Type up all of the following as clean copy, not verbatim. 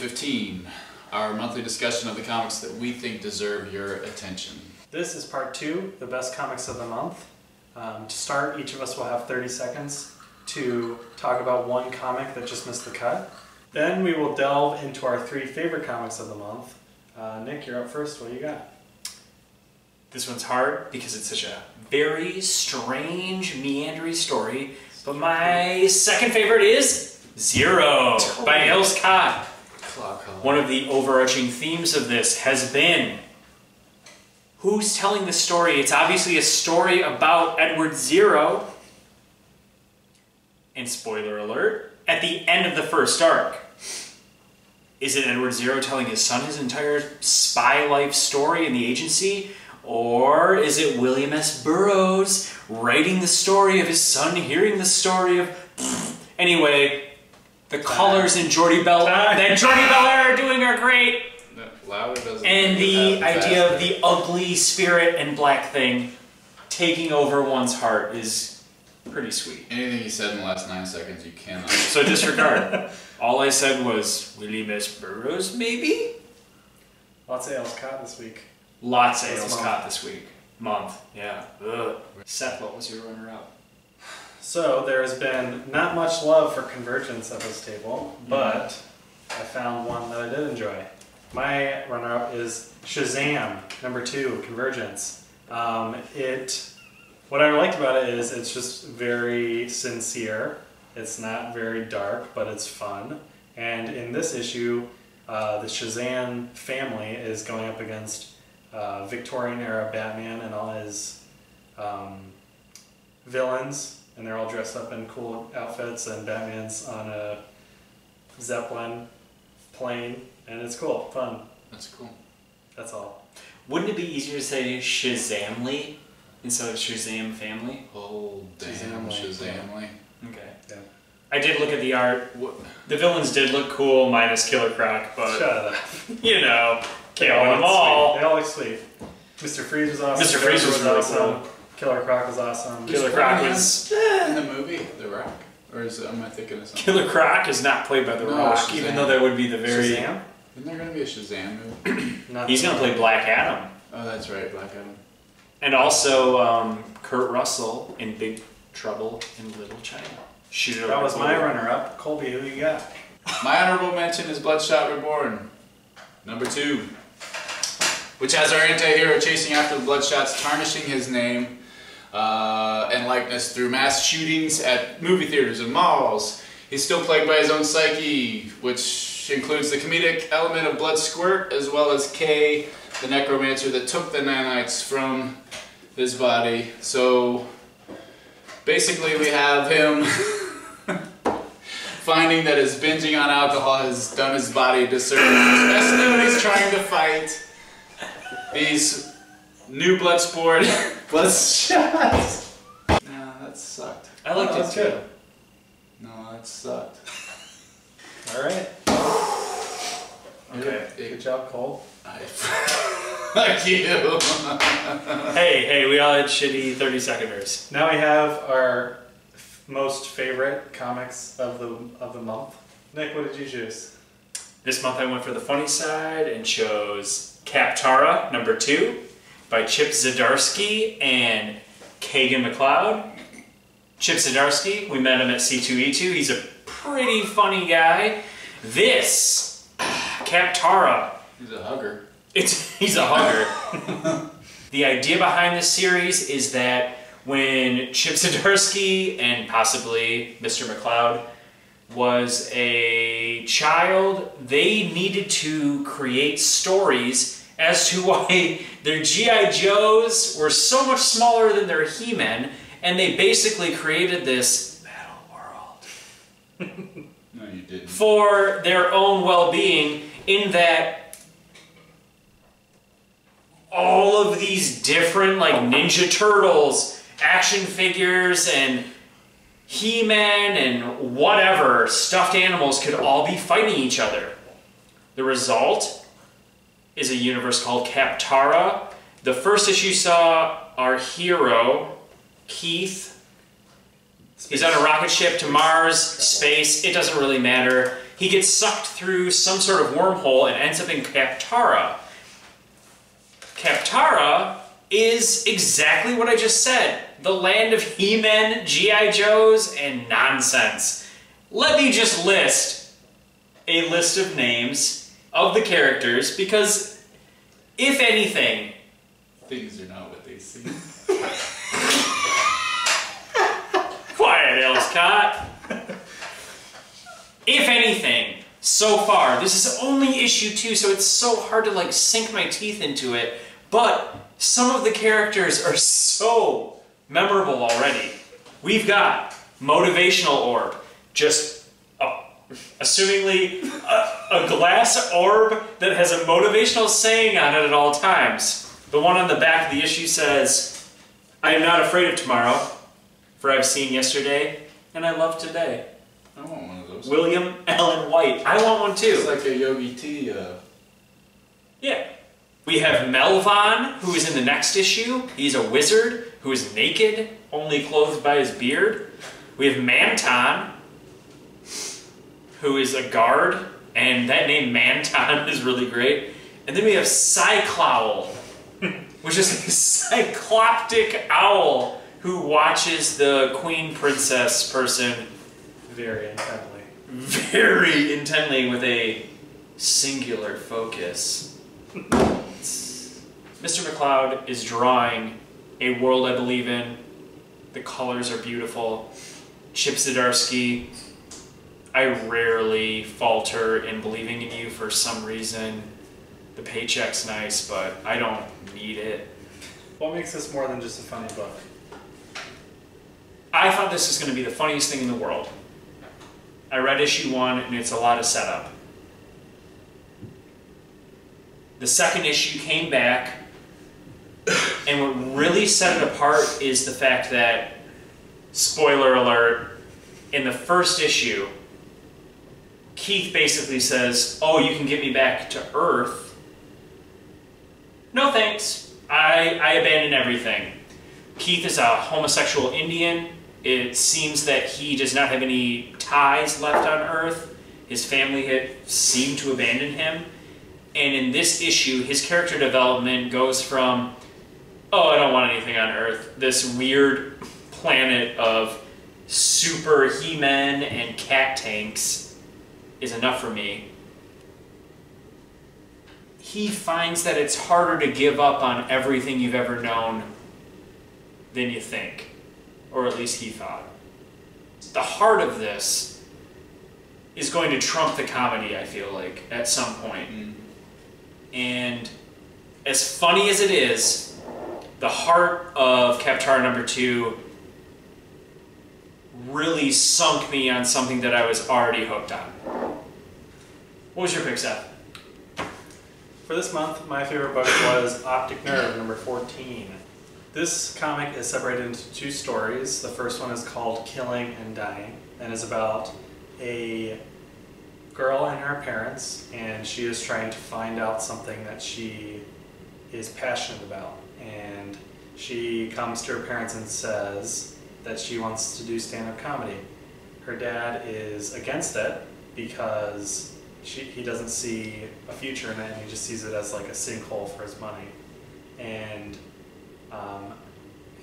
15, our monthly discussion of the comics that we think deserve your attention. This is part 2, the best comics of the month. To start, each of us will have 30 seconds to talk about one comic that just missed the cut. Then we will delve into our 3 favorite comics of the month. Nick, you're up first. What do you got? This one's hard because it's such a very strange, meandering story. But my second favorite is Zero by Els Scott. One of the overarching themes of this has been who's telling the story? It's obviously a story about Edward Zero. And spoiler alert, at the end of the first arc, is it Edward Zero telling his son his entire spy life story in the agency? Or is it William S. Burroughs writing the story of his son, hearing the story of... Anyway, the colors in Jordy Belair are doing are great. And the idea of the ugly spirit and black thing taking over one's heart is pretty sweet. Anything he said in the last 9 seconds, you cannot. So disregard. All I said was William S. Burroughs, maybe? Lots of Els Scott this week. Lots of Els Scott this week. Month, yeah. Ugh. Seth, what was your runner-up? So there has been not much love for Convergence at this table, but I found one that I did enjoy. My runner-up is Shazam, number 2, Convergence. What I liked about it is it's just very sincere. It's not very dark, but it's fun. And in this issue, the Shazam family is going up against Victorian-era Batman and all his villains, and they're all dressed up in cool outfits, and Batman's on a Zeppelin plane, and it's cool, fun. That's cool. That's all. Wouldn't it be easier to say Shazamly instead of Shazam Family? Oh, damn, Shazamly. Okay. Yeah. I did look at the art. The villains did look cool, minus Killer Croc, but... Shut up. You know, can't win them all. They all look sweet. Mr. Freeze was awesome. Mr. Freeze was really awesome. cool. Killer Croc was awesome. Killer Croc was... in the movie, The Rock? Or am I thinking of something? Killer Croc is not played by The Rock, Shazam. Even though that would be the very... Shazam? Isn't there going to be a Shazam movie? He's going to play Black Adam. Oh, that's right, Black Adam. And also Kurt Russell in Big Trouble in Little China. That was my runner-up. Colby, who you got? My honorable mention is Bloodshot Reborn, number 2, which has our anti-hero chasing after the Bloodshots, tarnishing his name and likeness through mass shootings at movie theaters and malls. He's still plagued by his own psyche, which includes the comedic element of Blood Squirt, as well as Kay, the necromancer that took the nanites from his body. So basically we have him finding that his binging on alcohol has done his body a disservice, especially when he's trying to fight these new Bloodsport Bloodshots. No, that sucked. I liked it too. Good. No, that sucked. Alright. Okay. Good job, Cole. Fuck you. Hey, we all had shitty 30-seconders. Now we have our most favorite comics of the month. Nick, what did you choose? This month I went for the funny side and chose Kaptara, number 2, by Chip Zdarsky and Kagan McLeod. Chip Zdarsky, we met him at C2E2. He's a pretty funny guy. This, Kaptara. He's a hugger. He's a hugger. The idea behind this series is that when Chip Zdarsky and possibly Mr. McLeod was a child, they needed to create stories as to why their G.I. Joes were so much smaller than their He-Men, and they basically created this metal world. No, you didn't. For their own well-being, in that all of these different, like, Ninja Turtles, action figures, and He-Man, and whatever, stuffed animals could all be fighting each other. The result is a universe called Kaptara. The first issue saw our hero, Keith, is on a rocket ship to Mars, space, it doesn't really matter. he gets sucked through some sort of wormhole and ends up in Kaptara. Kaptara is exactly what I just said. The land of He-Men, G.I. Joes, and nonsense. Let me just list a list of names of the characters, because if anything... Things are not what they seem. Quiet, Elscott. If anything, so far, this is only issue 2, so it's so hard to like sink my teeth into it, but some of the characters are so memorable already. We've got Motivational Orb, just assumingly a glass orb that has a motivational saying on it at all times. The one on the back of the issue says, "I am not afraid of tomorrow, for I've seen yesterday, and I love today." I want one of those. William Allen White. I want one too. It's like a Yogi T. Yeah. We have Melvon, who is in the next issue. He's a wizard who is naked, only clothed by his beard. We have Manton, who is a guard, and that name Manton is really great. And then we have Cyclowl, which is a cycloptic owl who watches the queen princess person Very intently. very intently with a singular focus. Mr. McCloud is drawing a world I believe in. The colors are beautiful. Chip Zdarsky, I rarely falter in believing in you for some reason. The paycheck's nice, but I don't need it. What makes this more than just a funny book? I thought this was going to be the funniest thing in the world. I read issue 1 and it's a lot of setup. The second issue came back, and what really set it apart is the fact that, spoiler alert, in the first issue, Keith basically says, "Oh, you can get me back to Earth." No thanks. I abandon everything. Keith is a homosexual Indian. It seems that he does not have any ties left on Earth. His family had seemed to abandon him. And in this issue, his character development goes from, "Oh, I don't want anything on Earth," this weird planet of super He-Men and cat tanks is enough for me. He finds that it's harder to give up on everything you've ever known than you think. Or at least he thought. The heart of this is going to trump the comedy, I feel like, at some point. And as funny as it is, the heart of Kaptara number 2 really sunk me on something that I was already hooked on. What was your pick, Seth? For this month, my favorite book was Optic Nerve, number 14. This comic is separated into 2 stories. The first one is called Killing and Dying, and is about a girl and her parents, and she is trying to find out something that she is passionate about. And she comes to her parents and says that she wants to do stand-up comedy. Her dad is against it because he doesn't see a future in it, and he just sees it as like a sinkhole for his money. And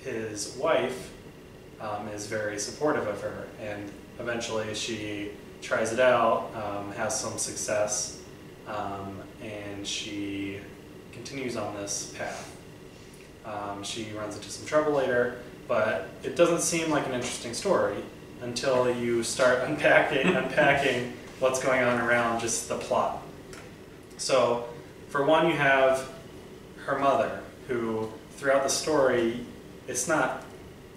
his wife is very supportive of her, and eventually she tries it out, has some success, and she continues on this path. She runs into some trouble later, but it doesn't seem like an interesting story until you start unpacking what's going on around just the plot. So, for one, you have her mother, who throughout the story, it's not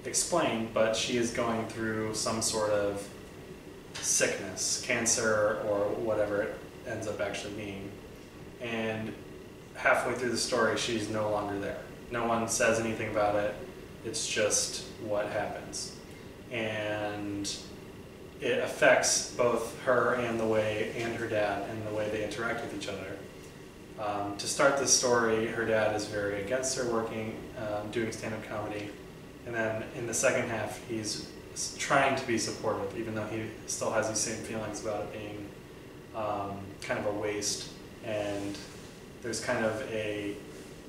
explained, but she is going through some sort of sickness, cancer, or whatever it ends up actually being. And halfway through the story, she's no longer there. No one says anything about it. It's just what happens. And it affects both her and her dad and the way they interact with each other. To start this story, her dad is very against her doing stand-up comedy. And then in the second half, he's trying to be supportive, even though he still has these same feelings about it being kind of a waste, and there's kind of a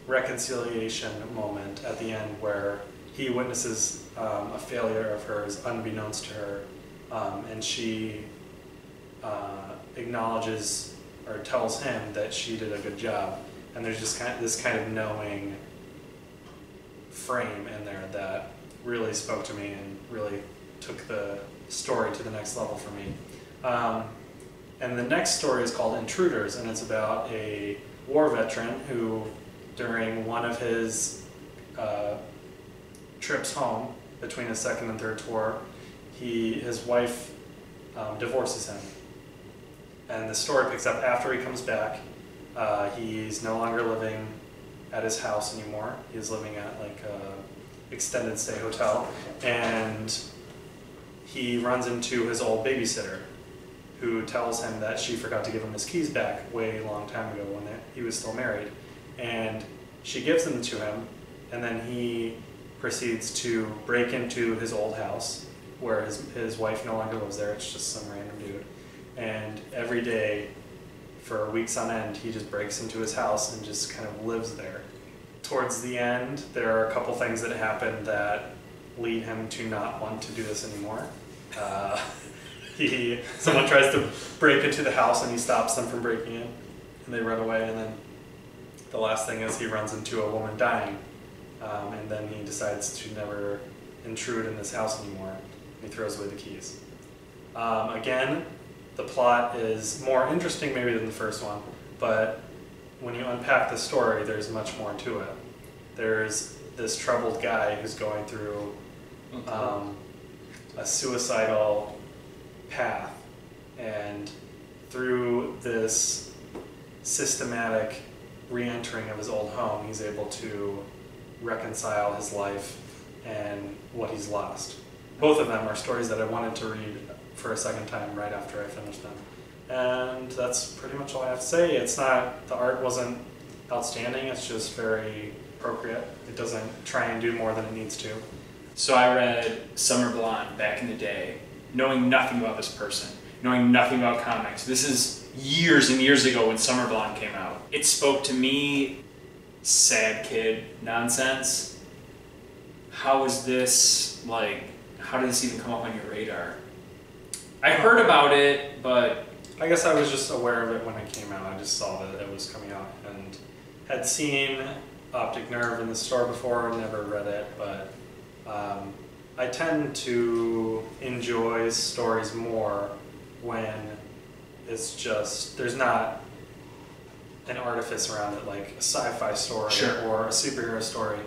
reconciliation moment at the end where he witnesses a failure of hers unbeknownst to her, and she acknowledges or tells him that she did a good job, and there's just this kind of knowing frame in there that really spoke to me and really took the story to the next level for me. And the next story is called Intruders, and it's about a war veteran who, during one of his trips home between his second and third tour, his wife divorces him. And the story picks up after he comes back. He's no longer living at his house anymore. He's living at like a extended stay hotel, and he runs into his old babysitter, who tells him that she forgot to give him his keys back way long time ago when he was still married. And she gives them to him, and then he proceeds to break into his old house where his wife no longer lives there. It's just some random dude. And every day for weeks on end, he just breaks into his house and just kind of lives there. Towards the end, there are a couple things that happen that lead him to not want to do this anymore. Someone tries to break into the house and he stops them from breaking in, and they run away, and then the last thing is he runs into a woman dying, and then he decides to never intrude in this house anymore, and he throws away the keys. Again, the plot is more interesting maybe than the first one, but when you unpack the story, there's much more to it. There's this troubled guy who's going through a suicidal path, and through this systematic re-entering of his old home, he's able to reconcile his life and what he's lost. Both of them are stories that I wanted to read for a second time right after I finished them. And that's pretty much all I have to say. The art wasn't outstanding, it's just very appropriate. It doesn't try and do more than it needs to. So I read Summer Blonde back in the day, knowing nothing about this person, knowing nothing about comics. This is years and years ago when Summer Blonde came out. It spoke to me, sad kid nonsense. How is this, how did this even come up on your radar? I heard about it, but... I guess I was just aware of it when it came out. I just saw that it was coming out and had seen Optic Nerve in the store before, never read it, but I tend to enjoy stories more when it's just, there's not an artifice around it, like a sci-fi story or a superhero story.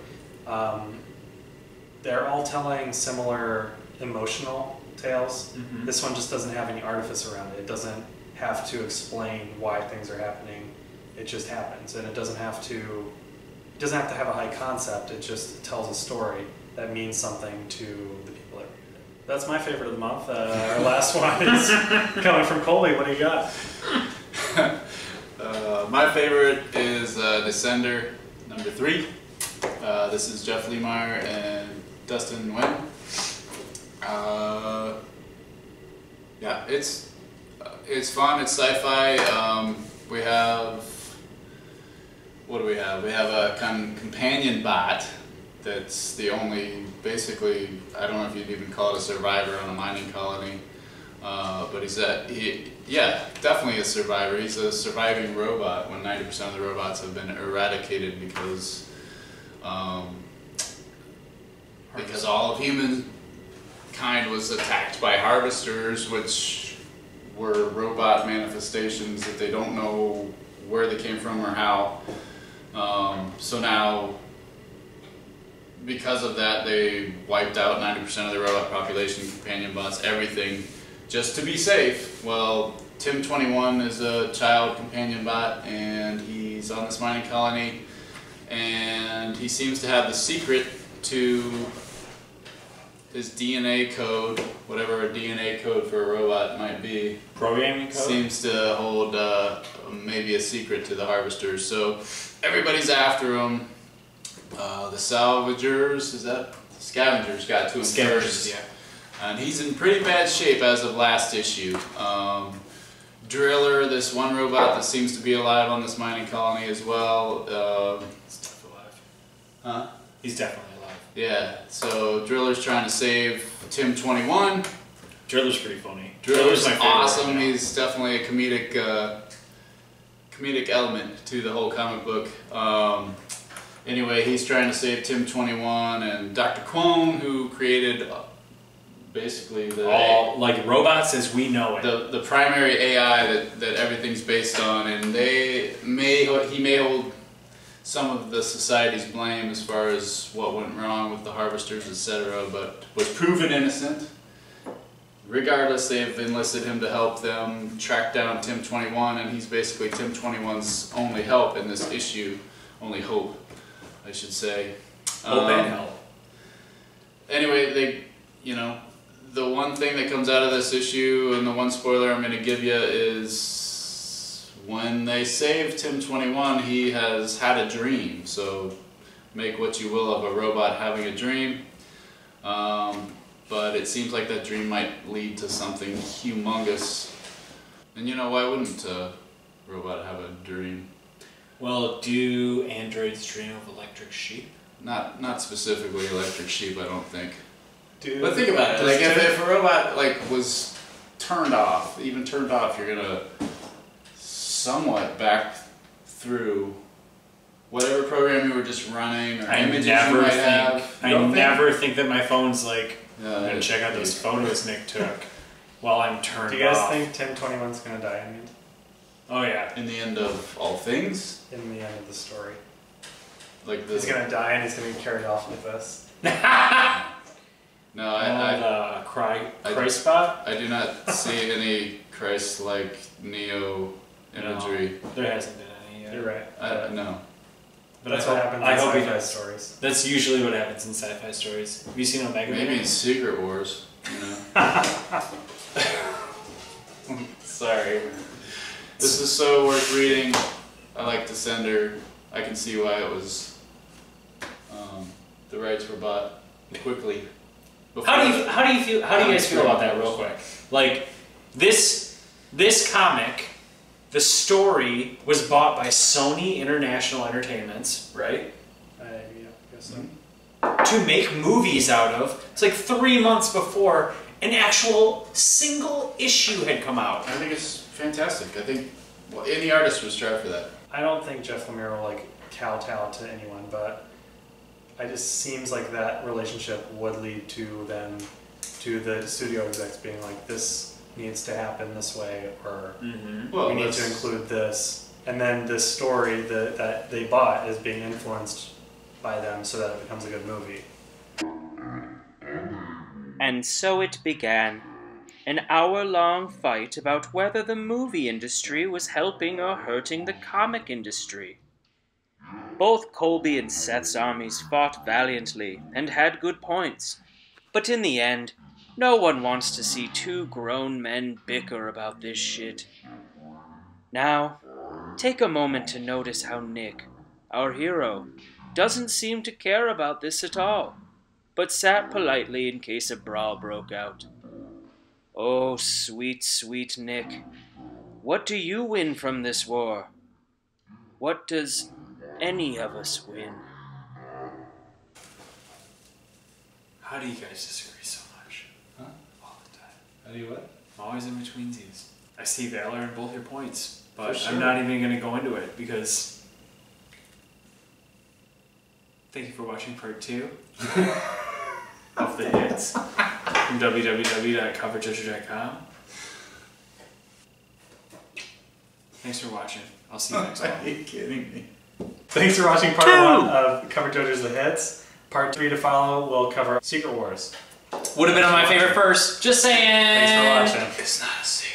They're all telling similar emotional tales. Mm-hmm. This one just doesn't have any artifice around it. It doesn't have to explain why things are happening. It just happens, and it doesn't have to have a high concept. It just tells a story that means something to the people that read it. That's my favorite of the month. Our last one is coming from Coley. What do you got? My favorite is Descender, number 3. This is Jeff Lemire and Dustin Nguyen. Yeah, it's fun. It's sci-fi. We have, what do we have? We have a companion bot that's the only, basically, I don't know if you'd even call it a survivor on a mining colony, but yeah, definitely a survivor. He's a surviving robot when 90% of the robots have been eradicated because all of humankind was attacked by harvesters, which were robot manifestations that they don't know where they came from or how. So now, because of that, they wiped out 90% of the robot population, companion bots, everything, just to be safe. Well, Tim21 is a child companion bot, and he's on this mining colony, and he seems to have the secret to his DNA code, whatever a DNA code for a robot might be. Programming code? Seems to hold maybe a secret to the harvesters. So everybody's after him. The salvagers, scavengers got to him first. Yeah. And he's in pretty bad shape as of last issue. Driller, this one robot that seems to be alive on this mining colony as well. He's definitely alive. Huh? He's definitely alive. Yeah, so Driller's trying to save Tim 21. Driller's pretty funny. Driller's my favorite awesome. right now. He's definitely a comedic element to the whole comic book. Anyway, he's trying to save Tim 21 and Dr. Quone, who created basically all like robots as we know it. The primary AI that everything's based on, and he may hold some of the society's blame as far as what went wrong with the harvesters, etc., but was proven innocent. Regardless, they've enlisted him to help them track down Tim 21, and he's basically Tim 21's only help in this issue, only hope, I should say. Hope and help. Anyway, the one thing that comes out of this issue, and the one spoiler I'm going to give you, is when they save Tim 21, he has had a dream. So make what you will of a robot having a dream. But it seems like that dream might lead to something humongous. And why wouldn't a robot have a dream? Well, do androids dream of electric sheep? Not specifically electric sheep, I don't think. But think about it. Like if a robot was turned off, even turned off, you're gonna somewhat back through whatever program you were just running or images you might have. I never think that my phone's like, I'm gonna check out those photos Nick took while I'm turned off. Do you guys think Tim 21's gonna die in the end? Oh yeah. In the end of all things? In the end of the story. He's gonna die and he's gonna be carried off with this. No, Christ spot? I do not see any Christ-like Neo imagery. No, there hasn't been any yet. You're right. No. But that's what happens in sci-fi stories. That's usually what happens in sci-fi stories. Have you seen Omega? Maybe in Secret Wars, Sorry. This is so worth reading. I like Descender. I can see why it was. The rights were bought quickly. How do you guys feel about that, real quick? Like this comic, the story was bought by Sony International Entertainments, right? Yeah, I guess so. To make movies out of. It's like 3 months before an actual single issue had come out. I think it's fantastic. I think any artist would strive for that. I don't think Jeff Lemire will kowtow to anyone, but it just seems like that relationship would lead to the studio execs being like, this needs to happen this way, or we need to include this, and then this story that they bought is being influenced by them so that it becomes a good movie. And so it began. An hour-long fight about whether the movie industry was helping or hurting the comic industry. Both Colby and Seth's armies fought valiantly and had good points, but in the end, no one wants to see two grown men bicker about this shit. Now, take a moment to notice how Nick, our hero, doesn't seem to care about this at all, but sat politely in case a brawl broke out. Oh, sweet, sweet Nick, what do you win from this war? What does any of us win? How do you guys disagree so much? Huh? All the time. How do you what? I'm always in between these. I see valor in both your points, but sure. I'm not even going to go into it because... Thank you for watching part 2 of the hits from www.coverjudger.com. Thanks for watching. I'll see you next time. Are you kidding me? Thanks for watching part 1 of Cover Judgers the Hits. Part 3 to follow will cover Secret Wars. Would have been on my favorite first. Just saying. Thanks for watching. It's not a secret.